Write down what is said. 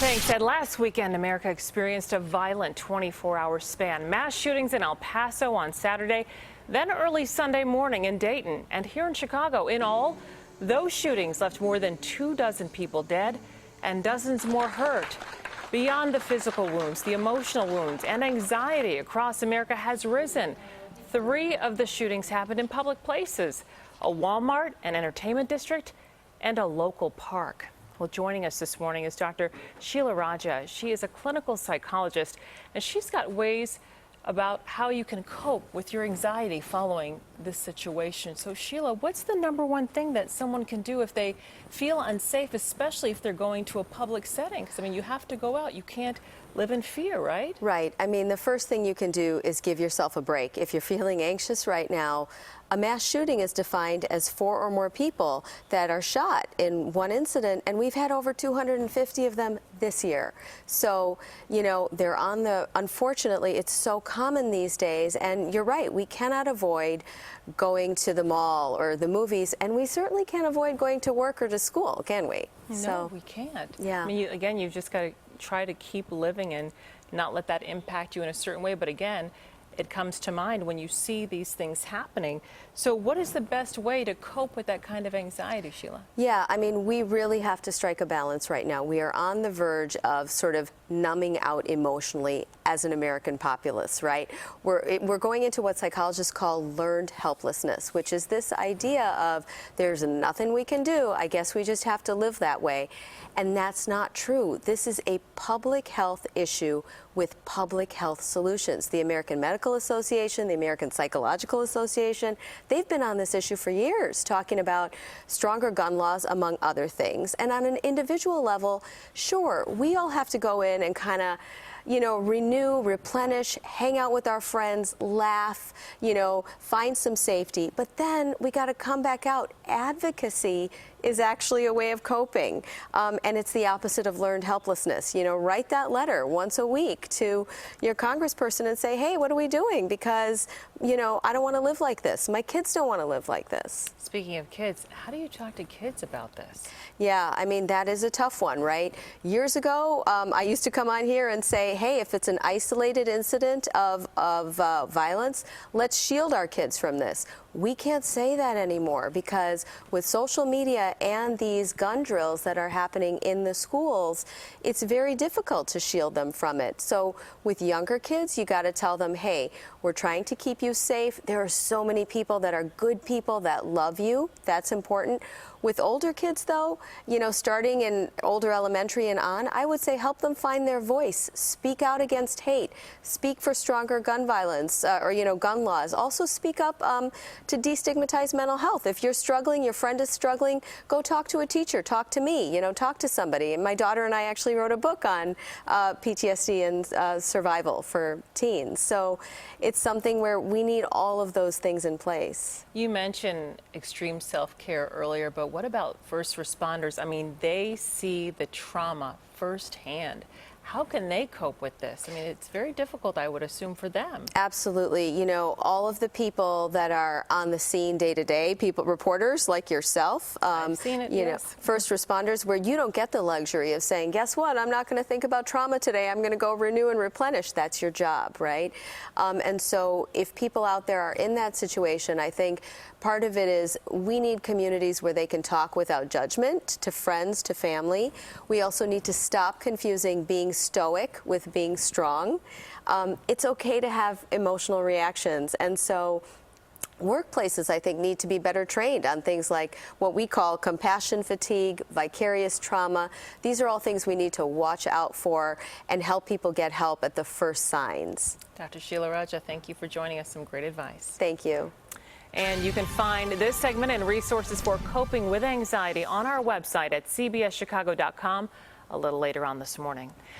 Thanks. Ed, last weekend, America experienced a violent 24-hour span. Mass shootings in El Paso on Saturday, then early Sunday morning in Dayton. And here in Chicago, in all, those shootings left more than 24 people dead and dozens more hurt. Beyond the physical wounds, the emotional wounds and anxiety across America has risen. 3 of the shootings happened in public places: a Walmart, an entertainment district, and a local park. Well, joining us this morning is Dr. Sheela Raja. She is a clinical psychologist, and she's got ways about how you can cope with your anxiety following this situation. So, Sheela, what's the #1 thing that someone can do if they feel unsafe, especially if they're going to a public setting? Because, I mean, you have to go out. You can't live in fear, right? Right. I mean, the first thing you can do is give yourself a break. If you're feeling anxious right now, a mass shooting is defined as 4 or more people that are shot in one incident, and we've had over 250 of them this year. So, you know, they're on the, unfortunately, it's so common these days, and you're right, we cannot avoid going to the mall or the movies, and we certainly can't avoid going to work or to school, can we? No, we can't. Yeah. I mean, again, you've just got to try to keep living and not let that impact you in a certain way. But again, it comes to mind when you see these things happening. So what is the best way to cope with that kind of anxiety, Sheela? Yeah, I mean, we really have to strike a balance right now. We are on the verge of sort of numbing out emotionally as an American populace, right? We're going into what psychologists call learned helplessness, which is this idea of there's nothing we can do. I guess we just have to live that way. And that's not true. This is a public health issue with public health solutions. The American Medical Association, the American Psychological Association, they've been on this issue for years, talking about stronger gun laws, among other things. And on an individual level, sure, we all have to go in and kind of, you know, renew, replenish, hang out with our friends, laugh, you know, find some safety. But then we got to come back out. Advocacy is actually a way of coping, and it's the opposite of learned helplessness. You know, write that letter once a week to your congressperson and say, hey, what are we doing? Because, you know, I don't want to live like this. My kids don't want to live like this. Speaking of kids, how do you talk to kids about this? Yeah, I mean, that is a tough one, right? Years ago, I used to come on here and say, hey, if it's an isolated incident of violence, let's shield our kids from this. We can't say that anymore because with social media and these gun drills that are happening in the schools, it's very difficult to shield them from it. So with younger kids, you got to tell them, hey, we're trying to keep you safe. There are so many people that are good people that love you. That's important. With older kids, though, you know, starting in older elementary and on, I would say help them find their voice. Speak out against hate. Speak for stronger gun violence or, you know, gun laws. Also speak up to destigmatize mental health. If you're struggling, your friend is struggling, go talk to a teacher. Talk to me. You know, talk to somebody. And my daughter and I actually wrote a book on PTSD and survival for teens. So it's something where we need all of those things in place. You mentioned extreme self-care earlier, but what about first responders? I mean, they see the trauma firsthand. How can they cope with this? I mean, it's very difficult, I would assume, for them. Absolutely. You know, all of the people that are on the scene day to day, people, reporters like yourself, I've seen it, you yes. know, first responders, where you don't get the luxury of saying, guess what, I'm not going to think about trauma today. I'm going to go renew and replenish. That's your job, right? And so if people out there are in that situation, I think part of it is we need communities where they can talk without judgment, to friends, to family. We also need to stop confusing being stoic with being strong. It's okay to have emotional reactions, and so workplaces, I think, need to be better trained on things like what we call compassion fatigue, vicarious trauma. These are all things we need to watch out for and help people get help at the first signs. Dr. Sheela Raja, thank you for joining us. Some great advice. Thank you. And you can find this segment and resources for coping with anxiety on our website at cbschicago.com a little later on this morning.